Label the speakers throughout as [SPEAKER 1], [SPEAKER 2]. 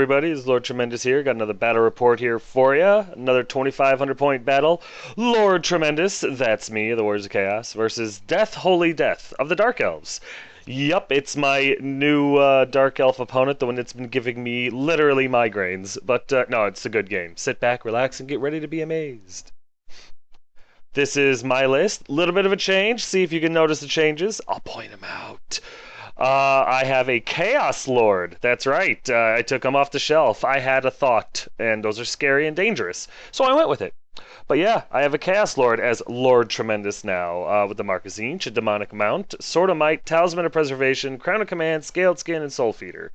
[SPEAKER 1] everybody, it's Lord Tremendous here. Got another battle report here for you. Another 2,500 point battle. Lord Tremendous, that's me, the Warriors of Chaos, versus Death Holy Death of the Dark Elves. Yup, it's my new Dark Elf opponent, the one that's been giving me literally migraines. But no, it's a good game. Sit back, relax, and get ready to be amazed. This is my list. Little bit of a change. See if you can notice the changes. I'll point them out. I have a Chaos Lord. That's right. I took him off the shelf. I had a thought, and those are scary and dangerous. So I went with it. But yeah, I have a Chaos Lord as Lord Tremendous now, with the Mark of Tzeentch, a Demonic Mount, Sword of Might, Talisman of Preservation, Crown of Command, Scaled Skin, and Soul Feeder.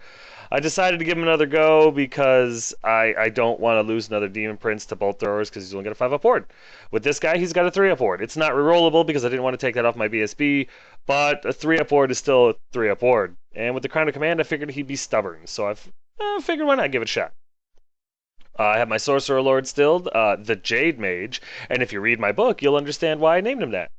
[SPEAKER 1] I decided to give him another go because I don't want to lose another Demon Prince to Bolt Throwers because he's only got a 5-up ward. With this guy, he's got a 3-up ward. It's not rerollable because I didn't want to take that off my BSB, but a 3-up ward is still a 3-up ward. And with the Crown of Command, I figured he'd be stubborn, so I figured why not give it a shot. I have my Sorcerer Lord still, the Jade Mage, and if you read my book, you'll understand why I named him that.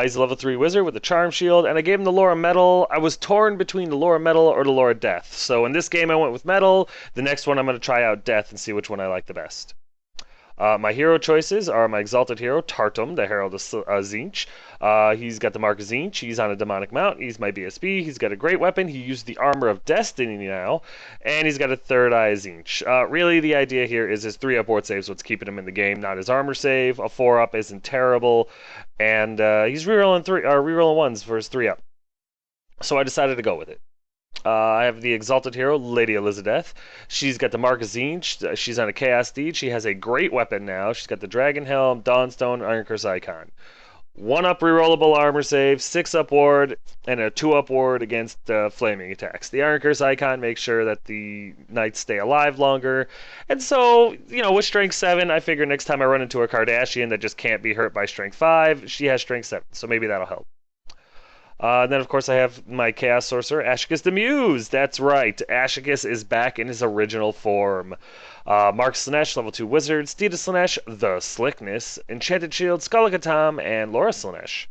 [SPEAKER 1] He's a level 3 wizard with a Charm Shield, and I gave him the Lore of Metal. I was torn between the Lore of Metal or the Lore of Death. So in this game I went with Metal. The next one I'm going to try out Death and see which one I like the best. My hero choices are my Exalted Hero, Tartum, the Herald of Tzeentch. He's got the Mark of Tzeentch. He's on a Demonic Mount. He's my BSB. He's got a great weapon. He used the Armor of Destiny now. And he's got a Third Eye Tzeentch. Really, the idea here is his 3-up ward save, so it's keeping him in the game, not his armor save. A 4-up isn't terrible. And he's rerolling 1s for his 3-up. So I decided to go with it. I have the Exalted Hero, Lady Elizabeth. She's got the Mark of Tzeentch. She's on a Chaos Steed. She has a great weapon now. She's got the Dragon Helm, Dawnstone, Iron Curse Icon. 1-up rerollable armor save, 6-up ward, and a 2-up ward against flaming attacks. The Iron Curse Icon makes sure that the knights stay alive longer. And so, with Strength 7, I figure next time I run into a Kardashian that just can't be hurt by Strength 5, she has Strength 7, so maybe that'll help. Then, of course, I have my Chaos Sorcerer, Ashicus the Muse. That's right, Ashicus is back in his original form. Mark Slaanesh, level 2 Wizard, Steed of Slaanesh, the Slickness, Enchanted Shield, Skull of Catan, and Laura Slaanesh.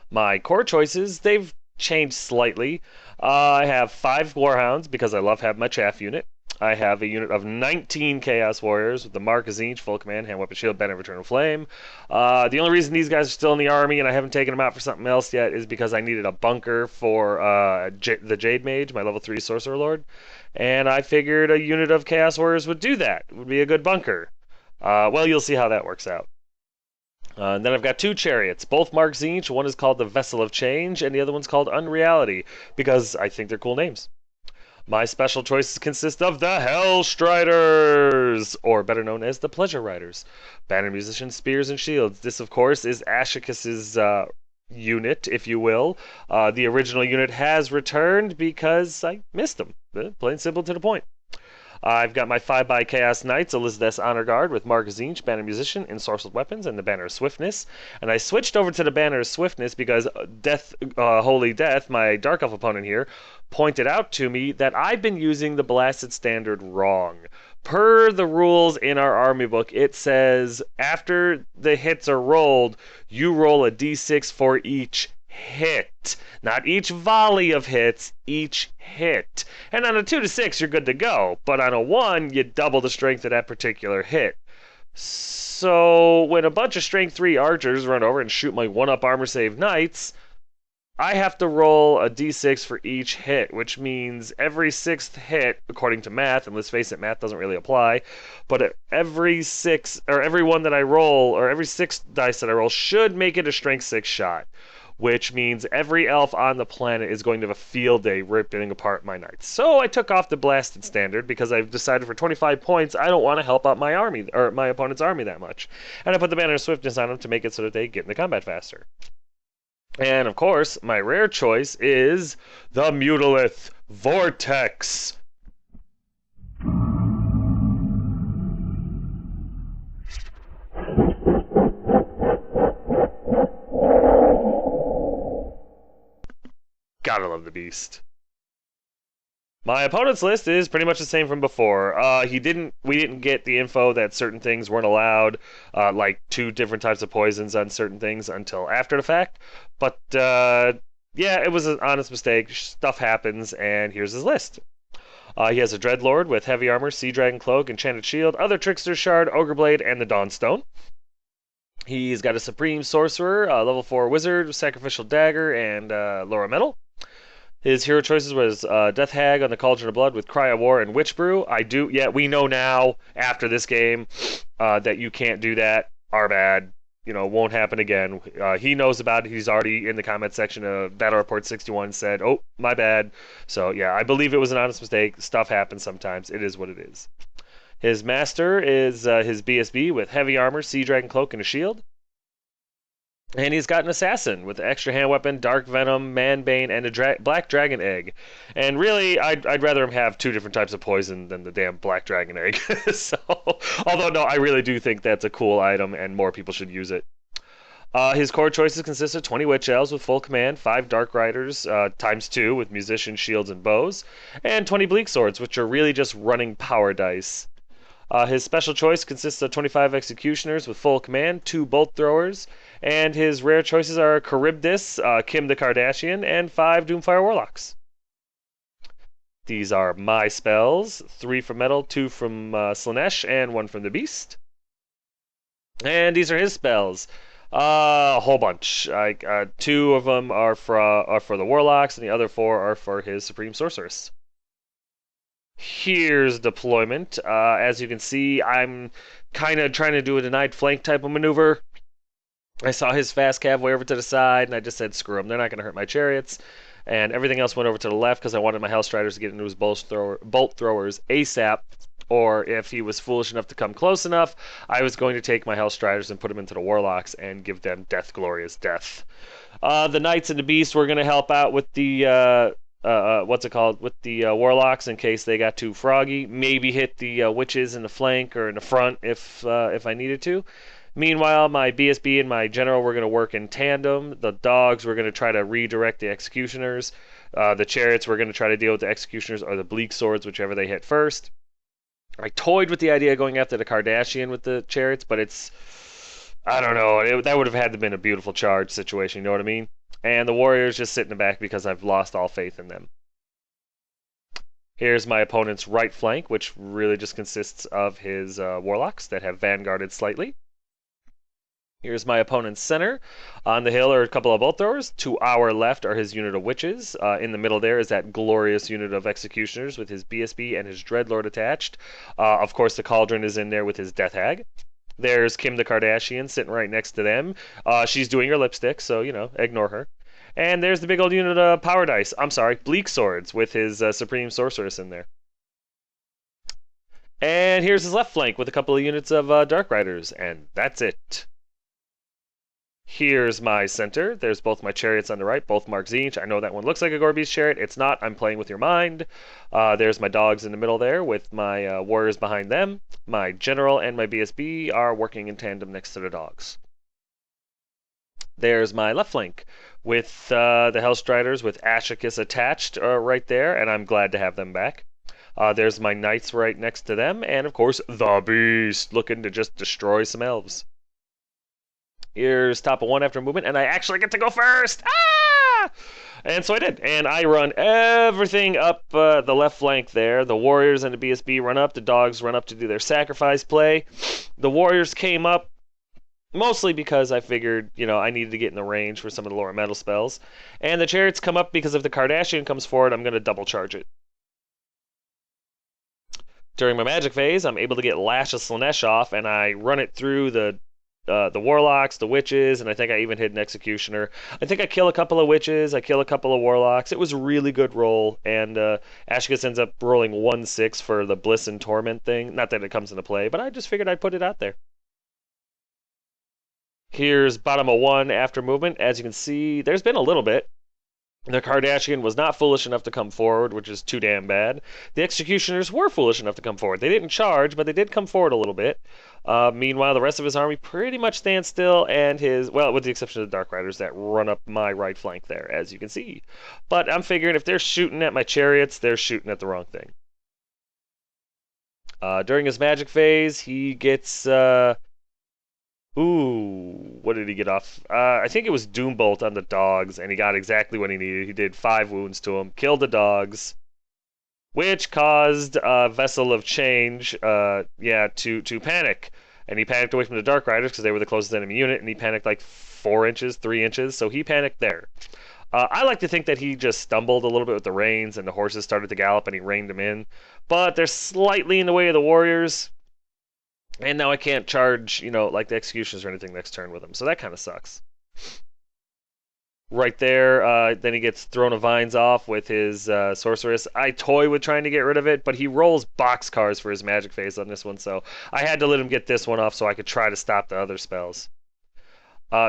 [SPEAKER 1] My core choices, they've changed slightly. I have 5 Warhounds because I love having my Chaff unit. I have a unit of 19 Chaos Warriors with the Mark of Tzeentch, Full Command, Hand Weapon Shield, Banner of Eternal Flame. The only reason these guys are still in the army and I haven't taken them out for something else yet is because I needed a bunker for the Jade Mage, my level 3 Sorcerer Lord. And I figured a unit of Chaos Warriors would do that. It would be a good bunker. Well, you'll see how that works out. And then I've got 2 chariots, both Mark Tzeentch. One is called the Vessel of Change, and the other one's called Unreality, because I think they're cool names. My special choices consist of the Hellstriders, or better known as the Pleasure Riders. Banner Musicians, Spears, and Shields. This, of course, is Ashicus's unit, if you will. The original unit has returned because I missed them. Plain simple to the point. I've got my 5x Chaos Knights, Elizabeth's Honor Guard with Mark of Tzeentch, Banner Musician, Ensorcelled Weapons, and the Banner of Swiftness. And I switched over to the Banner of Swiftness because Holy Death, my Dark Elf opponent here, pointed out to me that I've been using the Blasted Standard wrong. Per the rules in our army book, it says after the hits are rolled, you roll a d6 for each hit. Not each volley of hits, each hit. And on a 2 to 6, you're good to go. But on a 1, you double the strength of that particular hit. So when a bunch of Strength 3 archers run over and shoot my 1-up armor save knights, I have to roll a d6 for each hit, which means every 6th hit, according to math, and let's face it, math doesn't really apply, but every 6, or every one that I roll, or every 6 dice that I roll should make it a Strength 6 shot. Which means every elf on the planet is going to have a field day ripping apart my knights. So I took off the Blasted Standard because I've decided for 25 points I don't want to help out my army or my opponent's army that much. And I put the Banner of Swiftness on them to make it so that they get into combat faster. And of course, my rare choice is the Mutalith Vortex. Gotta love the beast. My opponent's list is pretty much the same from before. We didn't get the info that certain things weren't allowed, like 2 different types of poisons on certain things until after the fact. But yeah, it was an honest mistake. Stuff happens, and here's his list. He has a Dreadlord with Heavy Armor, Sea Dragon Cloak, Enchanted Shield, Other Trickster Shard, Ogre Blade, and the Dawnstone. He's got a Supreme Sorcerer, level 4 Wizard, Sacrificial Dagger, and Laura Metal. His hero choices was Death Hag on the Cauldron of Blood with Cry of War and Witch Brew. We know now, after this game, that you can't do that. Our bad. Won't happen again. He knows about it. He's already in the comment section of Battle Report 61 said, oh, my bad. So, yeah, I believe it was an honest mistake. Stuff happens sometimes. It is what it is. His master is his BSB with Heavy Armor, Sea Dragon Cloak, and a Shield. And he's got an Assassin with extra hand weapon, Dark Venom, Manbane, and a Black Dragon Egg. And really, I'd rather him have 2 different types of poison than the damn Black Dragon Egg. So, although, no, I really do think that's a cool item, and more people should use it. His core choices consist of 20 Witch Elves with full command, 5 Dark Riders times 2 with musicians, shields, and bows, and 20 Bleak Swords, which are really just running power dice. His special choice consists of 25 Executioners with full command, 2 Bolt Throwers, and his rare choices are Charybdis, Kim the Kardashian, and 5 Doomfire Warlocks. These are my spells, 3 from Metal, 2 from Slaanesh, and 1 from the Beast. And these are his spells. A whole bunch. 2 of them are for the Warlocks, and the other 4 are for his Supreme Sorceress. Here's deployment. As you can see, I'm kind of trying to do a denied flank type of maneuver. I saw his fast cav way over to the side, and I just said, screw them. They're not going to hurt my chariots. And everything else went over to the left because I wanted my Hellstriders to get into his bolt throwers ASAP. Or if he was foolish enough to come close enough, I was going to take my Hellstriders and put them into the Warlocks and give them death, glorious death. The Knights and the Beast were going to help out with the... with the Warlocks in case they got too froggy. Maybe hit the Witches in the flank or in the front if I needed to. Meanwhile, my BSB and my General were going to work in tandem. The Dogs were going to try to redirect the Executioners. The Chariots were going to try to deal with the Executioners or the Bleak Swords, whichever they hit first. I toyed with the idea of going after the Kardashian with the Chariots, but I don't know. That would have had to have been a beautiful charge situation, you know what I mean? And the Warriors just sit in the back because I've lost all faith in them. Here's my opponent's right flank, which really just consists of his Warlocks that have vanguarded slightly. Here's my opponent's center. On the hill are a couple of bolt throwers. To our left are his unit of witches. In the middle there is that glorious unit of executioners with his BSB and his Dreadlord attached. Of course, the Cauldron is in there with his Death Hag. There's Kim the Kardashian sitting right next to them. She's doing her lipstick, so, ignore her. And there's the big old unit of Power Dice. I'm sorry, Bleak Swords with his Supreme Sorceress in there. And here's his left flank with a couple of units of Dark Riders, and that's it. Here's my center. There's both my chariots on the right, both marked Zinch. I know that one looks like a Gorby's chariot. It's not. I'm playing with your mind. There's my dogs in the middle there with my warriors behind them. My general and my BSB are working in tandem next to the dogs. There's my left flank with the Hellstriders with Ashicus attached right there, and I'm glad to have them back. There's my knights right next to them, and of course, the Beast looking to just destroy some elves. Here's top of 1 after movement, and I actually get to go first! Ah! And so I did, and I run everything up the left flank there. The Warriors and the BSB run up, the Dogs run up to do their sacrifice play. The Warriors came up mostly because I figured, I needed to get in the range for some of the lower metal spells. And the Chariots come up because if the Kardashian comes forward, I'm going to double charge it. During my magic phase, I'm able to get Lash of Slaanesh off, and I run it through the Warlocks, the Witches, and I think I even hit an Executioner. I think I kill a couple of Witches, I kill a couple of Warlocks. It was a really good roll, and Ashicus ends up rolling 1-6 for the Bliss and Torment thing. Not that it comes into play, but I just figured I'd put it out there. Here's bottom of 1 after movement. As you can see, there's been a little bit. The Kardashian was not foolish enough to come forward, which is too damn bad. The Executioners were foolish enough to come forward. They didn't charge, but they did come forward a little bit. Meanwhile, the rest of his army pretty much stands still, and with the exception of the Dark Riders that run up my right flank there, as you can see. But I'm figuring if they're shooting at my chariots, they're shooting at the wrong thing. During his magic phase, he gets... what did he get off? I think it was Doombolt on the dogs, and he got exactly what he needed. He did 5 wounds to him, killed the dogs, which caused Vessel of Change, to panic. And he panicked away from the Dark Riders because they were the closest enemy unit, and he panicked like 4 inches, 3 inches, so he panicked there. I like to think that he just stumbled a little bit with the reins, and the horses started to gallop, and he reined them in. But they're slightly in the way of the warriors, and now I can't charge, like the executioners or anything next turn with them, so that kind of sucks. Right there, then he gets Throne of Vines off with his Sorceress. I toy with trying to get rid of it, but he rolls boxcars for his magic phase on this one, so I had to let him get this one off so I could try to stop the other spells.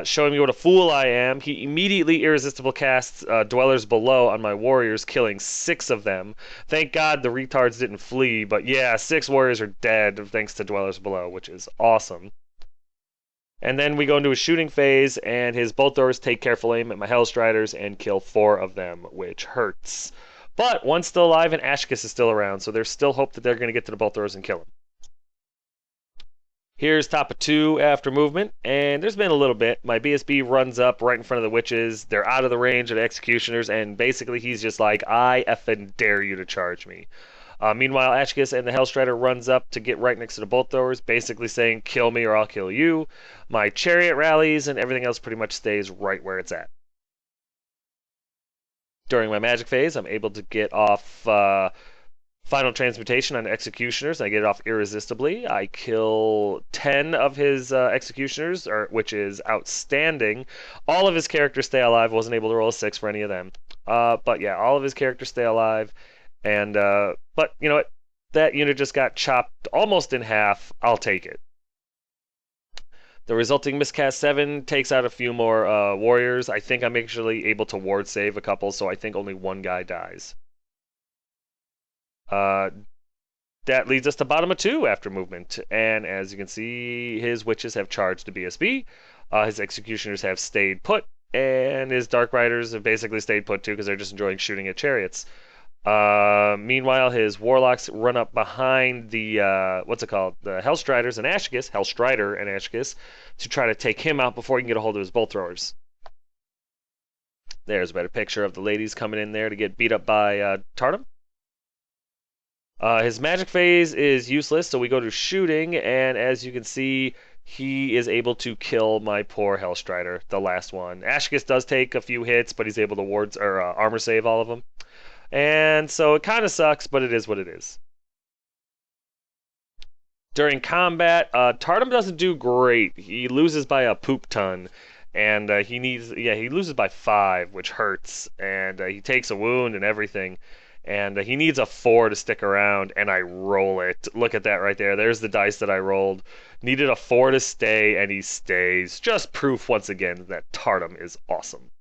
[SPEAKER 1] Showing me what a fool I am, he immediately irresistible casts Dwellers Below on my warriors, killing 6 of them. Thank God the retards didn't flee, but yeah, 6 warriors are dead thanks to Dwellers Below, which is awesome. And then we go into a shooting phase, and his bolt throwers take careful aim at my Hellstriders and kill 4 of them, which hurts. But one's still alive, and Ashkus is still around, so there's still hope that they're going to get to the bolt throwers and kill him. Here's top of 2 after movement, and there's been a little bit. My BSB runs up right in front of the witches. They're out of the range of the executioners, and basically he's just like, I effing dare you to charge me. Meanwhile, Ashkus and the Hellstrider runs up to get right next to the bolt throwers, basically saying, kill me or I'll kill you. My chariot rallies, and everything else pretty much stays right where it's at. During my magic phase, I'm able to get off Final Transmutation on executioners. I get it off irresistibly. I kill 10 of his executioners, which is outstanding. All of his characters stay alive. Wasn't able to roll a 6 for any of them. But yeah, all of his characters stay alive. And but you know what? That unit just got chopped almost in half. I'll take it. The resulting miscast 7 takes out a few more warriors. I think I'm actually able to ward save a couple, so I think only 1 guy dies. That leads us to bottom of 2 after movement. And as you can see, his witches have charged to BSB. His executioners have stayed put. And his Dark Riders have basically stayed put too because they're just enjoying shooting at chariots. Meanwhile, his warlocks run up behind the the Hellstriders and Ashkus, to try to take him out before he can get a hold of his bolt throwers. There's a better picture of the ladies coming in there to get beat up by Tartum. His magic phase is useless, so we go to shooting, and as you can see, he is able to kill my poor Hellstrider, the last one. Ashkus does take a few hits, but he's able to armor save all of them. And so it kind of sucks, but it is what it is. During combat, Tartum doesn't do great. He loses by a poop ton. And he loses by 5, which hurts. And he takes a wound and everything. And he needs a 4 to stick around, and I roll it. Look at that right there. There's the dice that I rolled. Needed a 4 to stay, and he stays. Just proof once again that Tartum is awesome.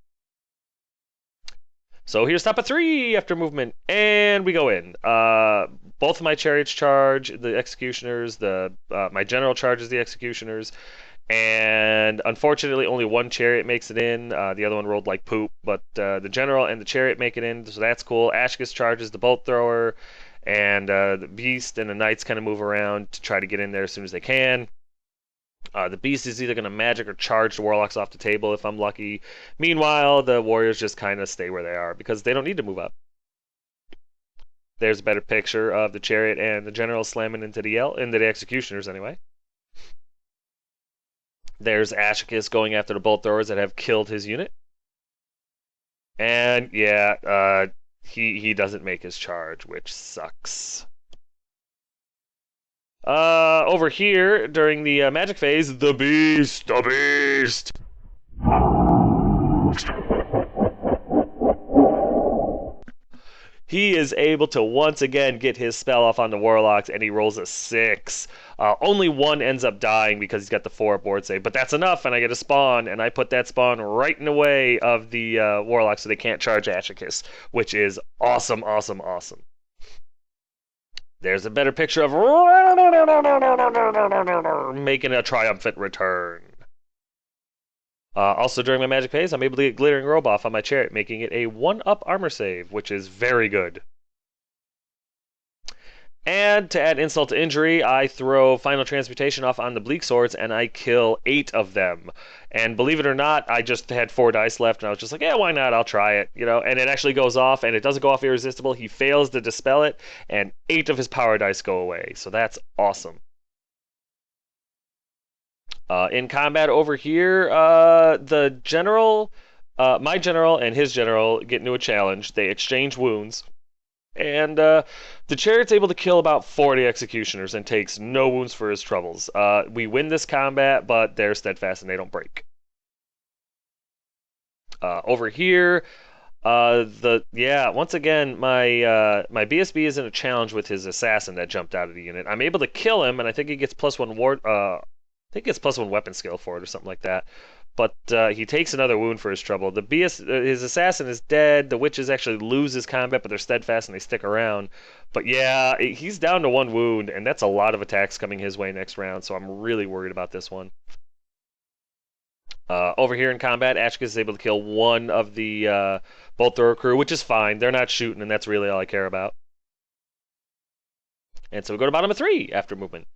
[SPEAKER 1] So here's top of 3 after movement, and we go in. Both of my chariots charge the executioners. My general charges the executioners, and unfortunately only 1 chariot makes it in. The other one rolled like poop, but the general and the chariot make it in, so that's cool. Ashkus charges the bolt thrower, and the beast and the knights kind of move around to try to get in there as soon as they can. The beast is either going to magic or charge the warlocks off the table if I'm lucky. Meanwhile, the warriors just kind of stay where they are because they don't need to move up. There's a better picture of the chariot and the general slamming into the executioners anyway. There's Ashkus going after the bolt throwers that have killed his unit. And yeah, he doesn't make his charge, which sucks. Over here, during the magic phase, the beast! He is able to once again get his spell off on the warlocks, and he rolls a 6. Only 1 ends up dying because he's got the 4 board save, but that's enough, and I get a spawn, and I put that spawn right in the way of the warlocks so they can't charge Ashkus, which is awesome, awesome, awesome. There's a better picture of making a triumphant return. Also, during my magic phase, I'm able to get Glittering Robe off on my chariot, making it a 1-up armor save, which is very good. And to add insult to injury, I throw Final Transmutation off on the Bleak Swords, and I kill 8 of them. And believe it or not, I just had 4 dice left, and I was just like, yeah, why not? I'll try it, you know. And it actually goes off, and it doesn't go off irresistible. He fails to dispel it, and 8 of his power dice go away. So that's awesome. In combat over here, the general, my general and his general get into a challenge. They exchange wounds. And the chariot's able to kill about 40 executioners and takes no wounds for his troubles. We win this combat, but they're steadfast and they don't break. Over here, once again, my BSB is in a challenge with his assassin that jumped out of the unit. I'm able to kill him, and I think he gets +1 ward. I think he gets +1 weapon skill for it or something like that. But he takes another wound for his trouble. His assassin is dead. The witches actually lose his combat, but they're steadfast and they stick around. But yeah, he's down to 1 wound, and that's a lot of attacks coming his way next round, so I'm really worried about this one. Over here in combat, Ashkus is able to kill 1 of the bolt thrower crew, which is fine. They're not shooting, and that's really all I care about. And so we go to bottom of 3 after movement.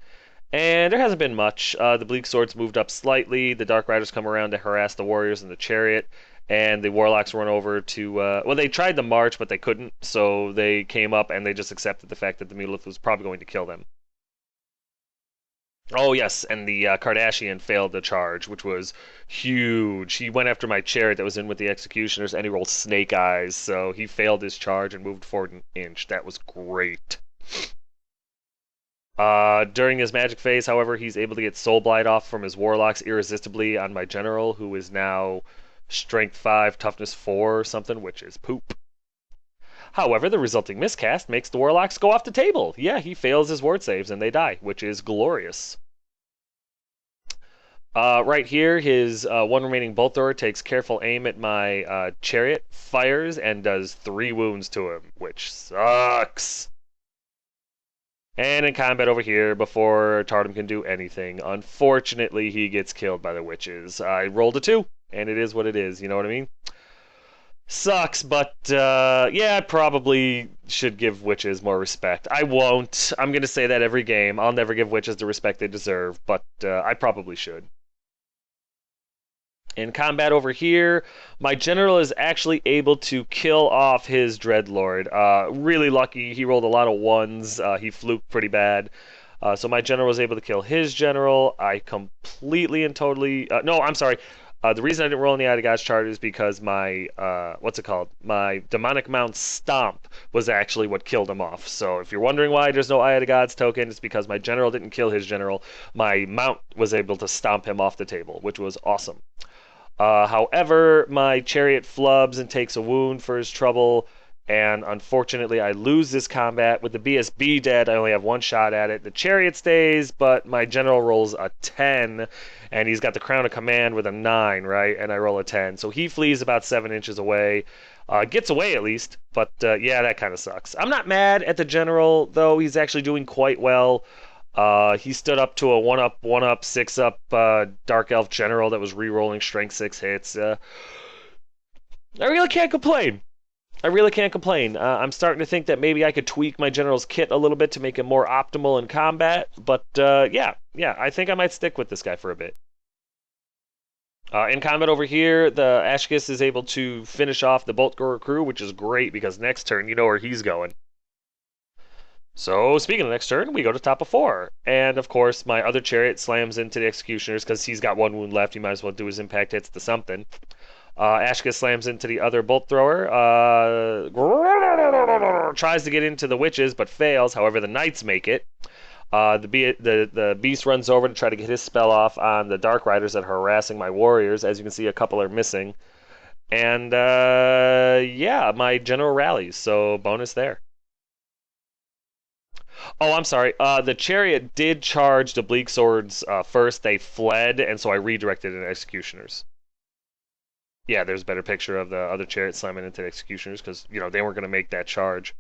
[SPEAKER 1] And there hasn't been much. The Bleak Swords moved up slightly. The Dark Riders come around to harass the Warriors in the Chariot. And the Warlocks run over to... well, they tried to march, but they couldn't. So they came up and they just accepted the fact that the Mulith was probably going to kill them. Oh, yes, and the Kardashian failed the charge, which was huge. He went after my Chariot that was in with the Executioners, and he rolled Snake Eyes. So he failed his charge and moved forward an inch. That was great. During his magic phase, however, he's able to get Soul Blight off from his Warlocks irresistibly on my General, who is now Strength 5, Toughness 4 or something, which is poop. However, the resulting miscast makes the Warlocks go off the table. Yeah, he fails his ward saves and they die, which is glorious. Right here, his 1 remaining bolt thrower takes careful aim at my Chariot, fires, and does 3 wounds to him, which sucks. And in combat over here, before Tardum can do anything, unfortunately, he gets killed by the witches. I rolled a 2, and it is what it is, you know what I mean? Sucks, but yeah, I probably should give witches more respect. I won't. I'm going to say that every game. I'll never give witches the respect they deserve, but I probably should. In combat over here, my general is actually able to kill off his Dreadlord. Really lucky. He rolled a lot of 1s. He fluked pretty bad. So my general was able to kill his general. I completely and totally... no, I'm sorry. The reason I didn't roll any Eye of God's chart is because my... what's it called? My Demonic Mount Stomp was actually what killed him off. So if you're wondering why there's no Eye of God's token, it's because my general didn't kill his general. My Mount was able to stomp him off the table, which was awesome. However, my Chariot flubs and takes a wound for his trouble, and unfortunately I lose this combat. With the BSB dead, I only have 1 shot at it. The Chariot stays, but my general rolls a 10, and he's got the Crown of Command with a 9, right? And I roll a 10. So he flees about 7 inches away. Gets away at least, but yeah, that kind of sucks. I'm not mad at the general, though. He's actually doing quite well. He stood up to a 1-up, 1-up, 6-up Dark Elf General that was re-rolling Strength 6 hits. I really can't complain. I'm starting to think that maybe I could tweak my General's kit a little bit to make him more optimal in combat. But yeah, I think I might stick with this guy for a bit. In combat over here, the Ashkus is able to finish off the Bolt Thrower crew, which is great because next turn you know where he's going. So, speaking of next turn, we go to top of 4. And, of course, my other Chariot slams into the Executioners because he's got 1 wound left. He might as well do his impact hits to something. Ashkus slams into the other Bolt Thrower. Tries to get into the Witches, but fails. However, the Knights make it. The Beast runs over to try to get his spell off on the Dark Riders that are harassing my Warriors. As you can see, a couple are missing. And, yeah, my General rallies, so bonus there. Oh, I'm sorry. The Chariot did charge the Bleak Swords first. They fled, and so I redirected into Executioners. Yeah, there's a better picture of the other Chariot slamming into the Executioners because, you know, they weren't going to make that charge.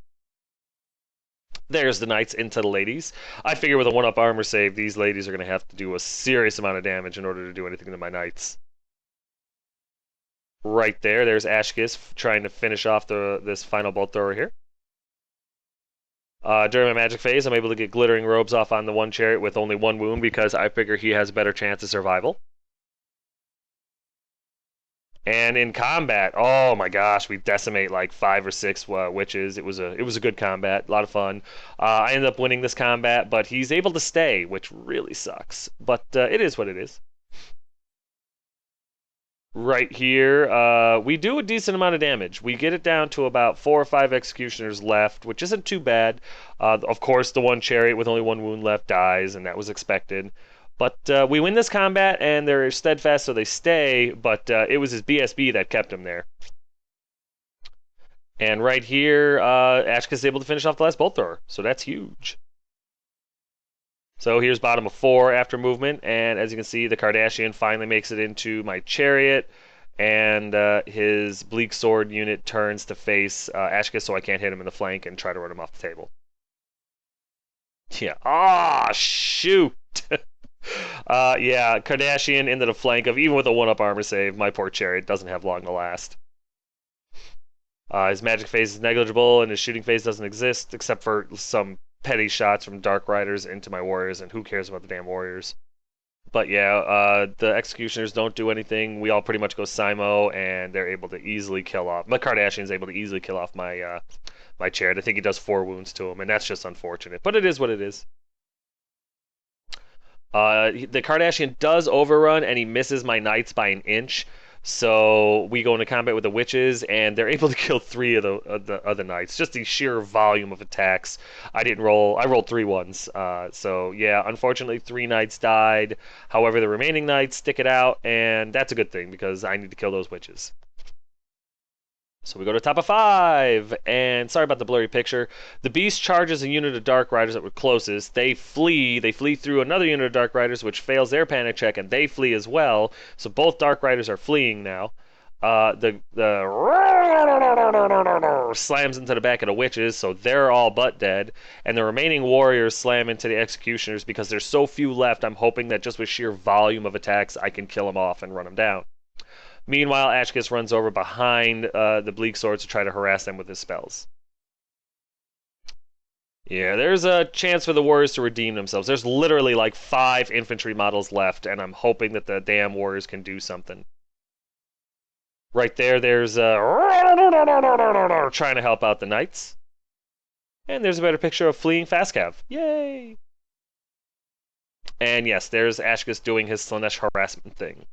[SPEAKER 1] There's the Knights into the ladies. I figure with a 1-up armor save, these ladies are going to have to do a serious amount of damage in order to do anything to my Knights. Right there's Ashkus trying to finish off this final Bolt Thrower here. During my magic phase, I'm able to get glittering robes off on the one chariot with only one wound because I figure he has a better chance of survival. And in combat, oh my gosh, we decimate like 5 or 6 witches. It was a good combat, a lot of fun. I ended up winning this combat, but he's able to stay, which really sucks. But it is what it is. Right here, we do a decent amount of damage. We get it down to about 4 or 5 executioners left, which isn't too bad. Of course, the one chariot with only one wound left dies, and that was expected. But we win this combat, and they're steadfast, so they stay. But it was his BSB that kept him there. And right here, Ashka is able to finish off the last bolt thrower, so that's huge. So here's bottom of 4 after movement, and as you can see, the Kardashian finally makes it into my chariot, and his bleak sword unit turns to face Ashka, so I can't hit him in the flank and try to run him off the table. Yeah. Ah, shoot. Yeah, Kardashian into the flank of, even with a 1-up armor save, my poor chariot doesn't have long to last. His magic phase is negligible, and his shooting phase doesn't exist, except for some petty shots from Dark Riders into my warriors, and who cares about the damn warriors? But yeah, the executioners don't do anything. We all pretty much go Simo, and they're able to easily kill off. My Kardashian's able to easily kill off my my chariot. I think he does 4 wounds to him, and that's just unfortunate. But it is what it is. The Kardashian does overrun, and he misses my knights by an inch. So we go into combat with the witches, and they're able to kill 3 of the other knights. Just the sheer volume of attacks. I didn't roll. I rolled 3 ones. So yeah, unfortunately, 3 knights died. However, the remaining knights stick it out, and that's a good thing because I need to kill those witches. So we go to top of 5, and sorry about the blurry picture. The beast charges a unit of Dark Riders that were closest. They flee. They flee through another unit of Dark Riders, which fails their panic check, and they flee as well. So both Dark Riders are fleeing now. The slams into the back of the witches, so they're all but dead. And the remaining warriors slam into the executioners because there's so few left. I'm hoping that just with sheer volume of attacks, I can kill them off and run them down. Meanwhile, Ashkis runs over behind the Bleak Swords to try to harass them with his spells. Yeah, there's a chance for the warriors to redeem themselves. There's literally like 5 infantry models left, and I'm hoping that the damn warriors can do something. Right there, there's trying to help out the knights. And there's a better picture of fleeing Fastcav. Yay! And yes, there's Ashkis doing his Slanesh harassment thing.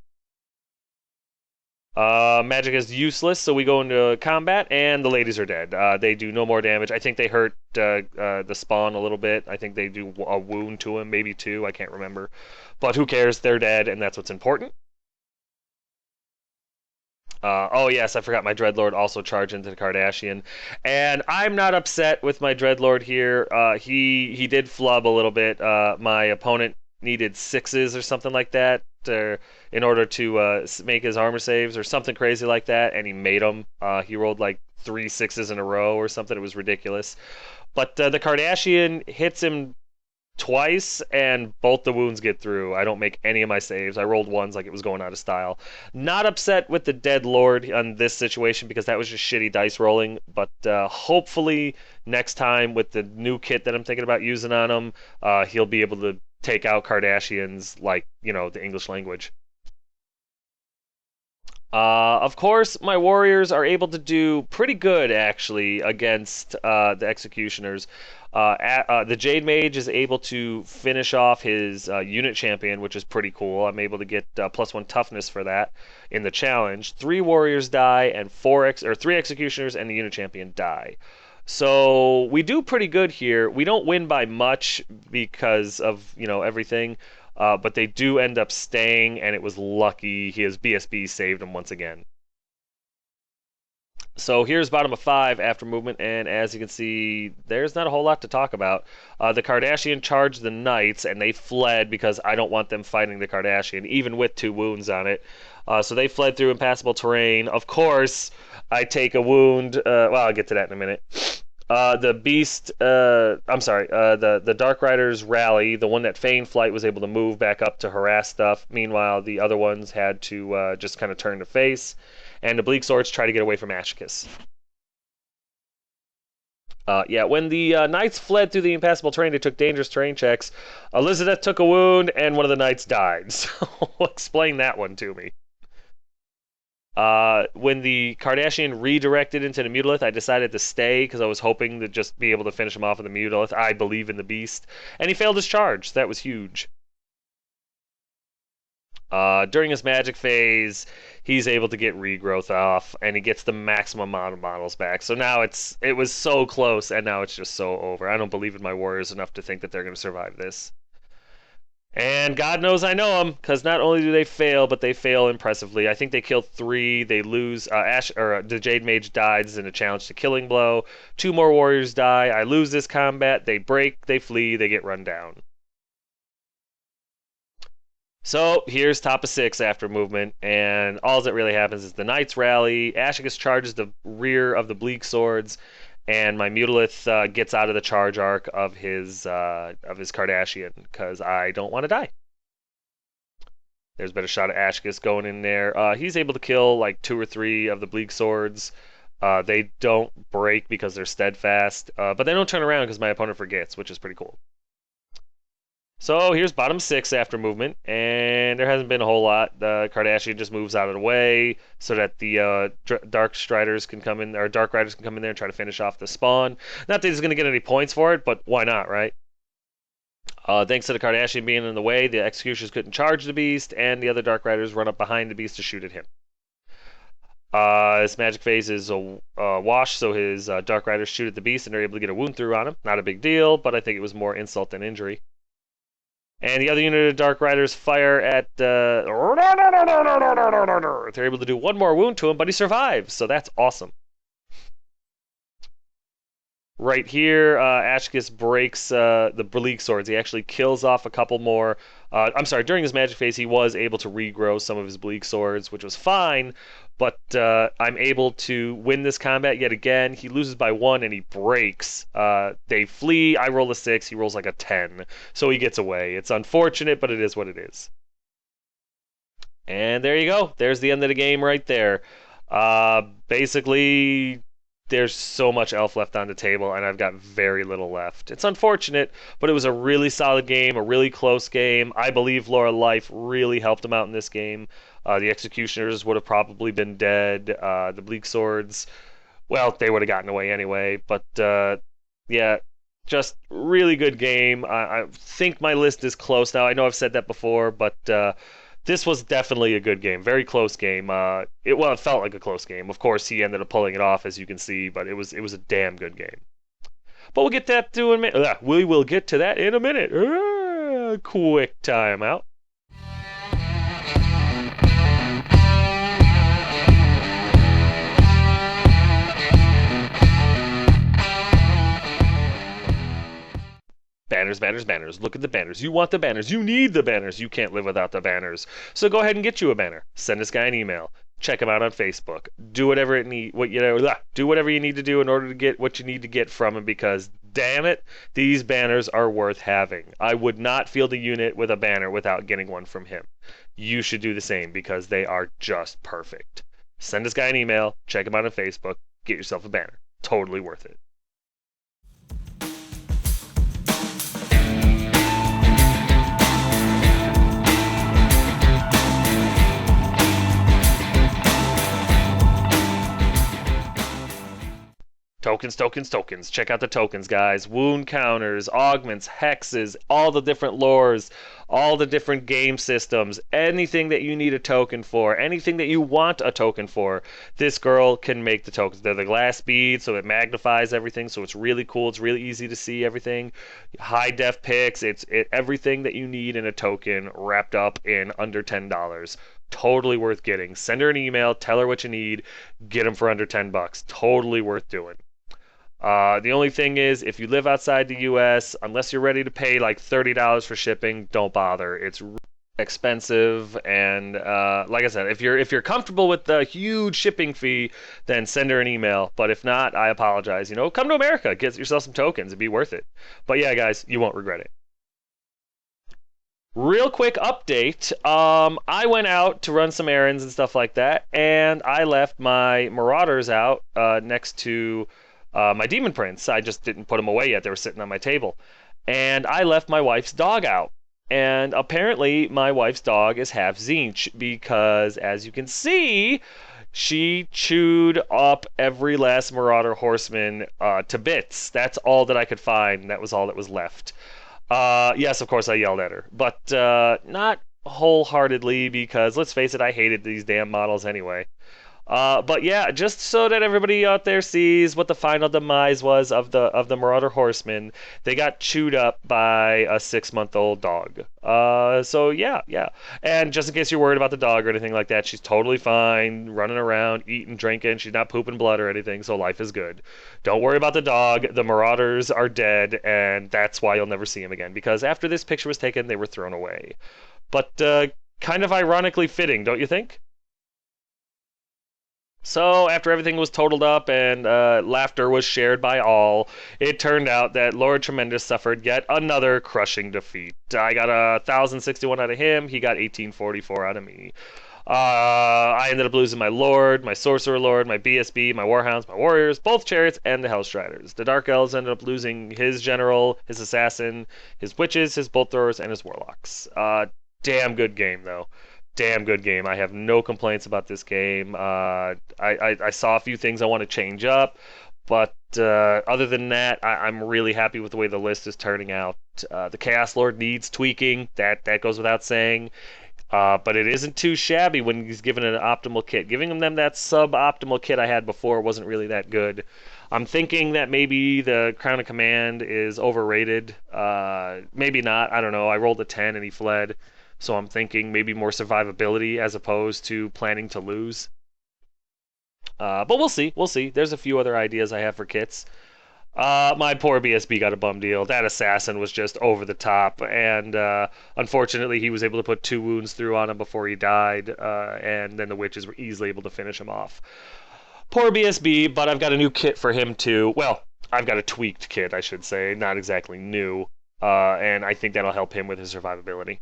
[SPEAKER 1] Magic is useless, so we go into combat, and the ladies are dead. They do no more damage. I think they hurt the spawn a little bit. I think they do a wound to him, maybe 2. I can't remember. But who cares? They're dead, and that's what's important. Oh yes, I forgot my Dreadlord also charged into the Kardashian, and I'm not upset with my Dreadlord here. He did flub a little bit. My opponent needed 6s or something like that in order to make his armor saves or something crazy like that, and he made them. He rolled like 3 6s in a row or something. It was ridiculous. But the Kardashian hits him twice, and both the wounds get through. I don't make any of my saves. I rolled ones like it was going out of style. Not upset with the Dead Lord on this situation because that was just shitty dice rolling, but hopefully next time with the new kit that I'm thinking about using on him, he'll be able to take out Kardashians like, the English language. Of course, my warriors are able to do pretty good, actually, against the executioners. The Jade Mage is able to finish off his unit champion, which is pretty cool. I'm able to get +1 toughness for that in the challenge. 3 warriors die, and 3 executioners and the unit champion die. So we do pretty good here. We don't win by much because of everything. But they do end up staying, and it was lucky. His BSB saved him once again. So here's bottom of 5 after movement, and as you can see, there's not a whole lot to talk about. The Kardashian charged the Knights, and they fled because I don't want them fighting the Kardashian, even with 2 wounds on it. So they fled through impassable terrain. Of course, I take a wound. Well, I'll get to that in a minute. The Dark Riders rally. The one that feigned flight was able to move back up to harass stuff. Meanwhile, the other ones had to just kind of turn to face. And the Bleak Swords try to get away from Ashkis. Yeah, when the knights fled through the impassable terrain, they took dangerous terrain checks. Elizabeth took a wound, and one of the knights died. So explain that one to me. When the Kardashian redirected into the Mutalith, I decided to stay because I was hoping to just be able to finish him off with the Mutalith. I believe in the beast. And he failed his charge. That was huge. During his magic phase, he's able to get regrowth off, and he gets the maximum amount of models back. So now it was so close, and now it's just so over. I don't believe in my warriors enough to think that they're going to survive this. And God knows I know them, because not only do they fail, but they fail impressively. I think they kill 3. They lose. The Jade Mage dies in a challenge to Killing Blow. 2 more warriors die. I lose this combat. They break. They flee. They get run down. So here's top of 6 after movement, and all that really happens is the Knights rally. Ashigus charges the rear of the Bleak Swords, and my Mutalith gets out of the charge arc of his Kardashian because I don't want to die. There's been a shot of Ashigus going in there. He's able to kill like 2 or 3 of the Bleak Swords. They don't break because they're steadfast, but they don't turn around because my opponent forgets, which is pretty cool. So here's bottom 6 after movement, and there hasn't been a whole lot. The Kardashian just moves out of the way so that the Dark Striders can come in, or Dark Riders can come in there and try to finish off the spawn. Not that he's going to get any points for it, but why not, right? Thanks to the Kardashian being in the way, the Executioners couldn't charge the beast, and the other Dark Riders run up behind the beast to shoot at him. His magic phase is a wash, so his Dark Riders shoot at the beast, and they're able to get a wound through on him. Not a big deal, but I think it was more insult than injury. And the other unit of Dark Riders fire at... They're able to do 1 more wound to him, but he survives, so that's awesome. Right here, Ashigus breaks the Bleak Swords. He actually kills off a couple more. I'm sorry, during his magic phase, he was able to regrow some of his Bleak Swords, which was fine, but I'm able to win this combat yet again. He loses by 1 and he breaks. They flee. I roll a 6. He rolls like a 10, so he gets away. It's unfortunate, but it is what it is. And there you go. There's the end of the game right there. Basically, there's so much elf left on the table, and I've got very little left. It's unfortunate, but it was a really solid game, a really close game. I believe Laura Life really helped him out in this game. The Executioners would have probably been dead. The Bleak Swords, well, they would have gotten away anyway. But, yeah, just really good game. I think my list is close now. I know I've said that before, but... this was definitely a good game, very close game. It felt like a close game. Of course, he ended up pulling it off, as you can see, but it was a damn good game. But we'll get that to in a minute. We will get to that in a minute. Quick timeout. Banners, banners, banners. Look at the banners. You want the banners. You need the banners. You can't live without the banners. So go ahead and get you a banner. Send this guy an email. Check him out on Facebook. Do whatever do whatever you need to do in order to get what you need to get from him, because damn it, these banners are worth having. I would not field a unit with a banner without getting one from him. You should do the same because they are just perfect. Send this guy an email. Check him out on Facebook. Get yourself a banner. Totally worth it. Tokens, tokens, tokens. Check out the tokens, guys. Wound counters, augments, hexes, all the different lores, all the different game systems, anything that you need a token for, anything that you want a token for, this girl can make the tokens. They're the glass beads, so it magnifies everything, so it's really cool. It's really easy to see everything. High def pics, it's everything that you need in a token wrapped up in under $10. Totally worth getting. Send her an email, tell her what you need, get them for under $10. Totally worth doing. The only thing is, if you live outside the U.S., unless you're ready to pay like $30 for shipping, don't bother. It's expensive, and like I said, if you're comfortable with the huge shipping fee, then send her an email. But if not, I apologize. Come to America, get yourself some tokens. It'd be worth it. But yeah, guys, you won't regret it. Real quick update. I went out to run some errands and stuff like that, and I left my Marauders out next to my Demon Prince. I just didn't put them away yet. They were sitting on my table. And I left my wife's dog out. And apparently, my wife's dog is half Zinch because, as you can see, she chewed up every last Marauder Horseman to bits. That's all that I could find. That was all that was left. Yes, of course, I yelled at her, but not wholeheartedly because, let's face it, I hated these damn models anyway. But yeah, just so that everybody out there sees what the final demise was of the Marauder Horsemen, they got chewed up by a 6-month-old dog. So yeah, yeah. And just in case you're worried about the dog or anything like that, she's totally fine, running around, eating, drinking. She's not pooping blood or anything, so life is good. Don't worry about the dog. The Marauders are dead, and that's why you'll never see them again. Because after this picture was taken, they were thrown away. But kind of ironically fitting, don't you think? So, after everything was totaled up and laughter was shared by all, it turned out that Lord Tremendous suffered yet another crushing defeat. I got 1,061 out of him, he got 1,844 out of me. I ended up losing my Lord, my Sorcerer Lord, my BSB, my Warhounds, my Warriors, both Chariots, and the Hellstriders. The Dark Elves ended up losing his General, his Assassin, his Witches, his Bolt Throwers, and his Warlocks. Damn good game, though. Damn good game. I have no complaints about this game. I saw a few things I want to change up, but other than that, I'm really happy with the way the list is turning out. The Chaos Lord needs tweaking. That goes without saying. But it isn't too shabby when he's given an optimal kit. Giving them that suboptimal kit I had before wasn't really that good. I'm thinking that maybe the Crown of Command is overrated. Maybe not. I don't know. I rolled a 10 and he fled. So I'm thinking maybe more survivability as opposed to planning to lose. But we'll see. We'll see. There's a few other ideas I have for kits. My poor BSB got a bum deal. That assassin was just over the top, and unfortunately, he was able to put 2 wounds through on him before he died, and then the witches were easily able to finish him off. Poor BSB, but I've got a new kit for him too. Well, I've got a tweaked kit, I should say, not exactly new, and I think that'll help him with his survivability.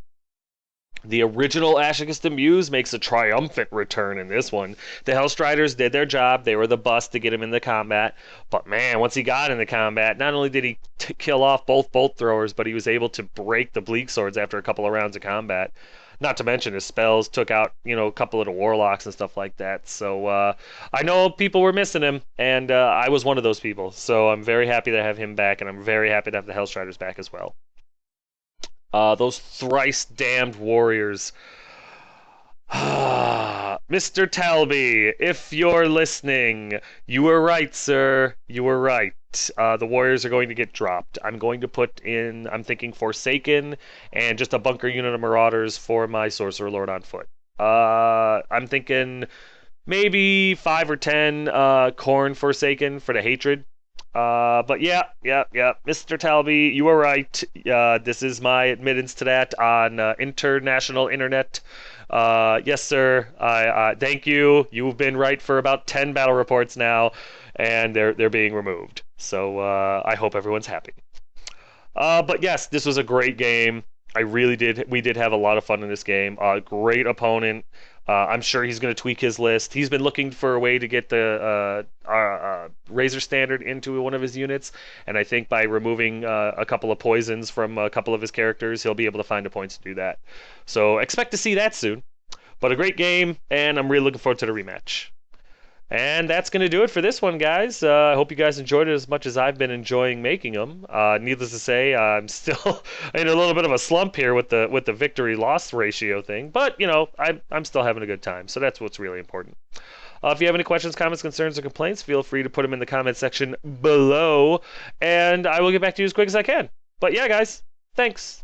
[SPEAKER 1] The original Ashicus the Muse makes a triumphant return in this one. The Hellstriders did their job. They were the bust to get him into combat. But man, once he got into combat, not only did he kill off both bolt throwers, but he was able to break the bleak swords after a couple of rounds of combat. Not to mention his spells took out, a couple of the warlocks and stuff like that. So I know people were missing him, and I was one of those people. So I'm very happy to have him back, and I'm very happy to have the Hellstriders back as well. Those thrice damned warriors. Mr. Talby, if you're listening, you were right, sir. You were right. The warriors are going to get dropped. I'm going to put in, I'm thinking Forsaken and just a bunker unit of Marauders for my Sorcerer Lord on foot. I'm thinking maybe 5 or 10 Khorne Forsaken for the Hatred. But yeah, Mr. Talby, you were right. This is my admittance to that on international internet. Yes, sir. I thank you. You've been right for about 10 battle reports now, and they're being removed. So I hope everyone's happy. But yes, this was a great game. We did have a lot of fun in this game. Great opponent. I'm sure he's going to tweak his list. He's been looking for a way to get the Razor Standard into one of his units, and I think by removing a couple of poisons from a couple of his characters, he'll be able to find a point to do that. So expect to see that soon. But a great game, and I'm really looking forward to the rematch. And that's going to do it for this one, guys. I hope you guys enjoyed it as much as I've been enjoying making them. Needless to say, I'm still in a little bit of a slump here with the victory-loss ratio thing. But, I'm still having a good time, so that's what's really important. If you have any questions, comments, concerns, or complaints, feel free to put them in the comment section below, and I will get back to you as quick as I can. But yeah, guys, thanks.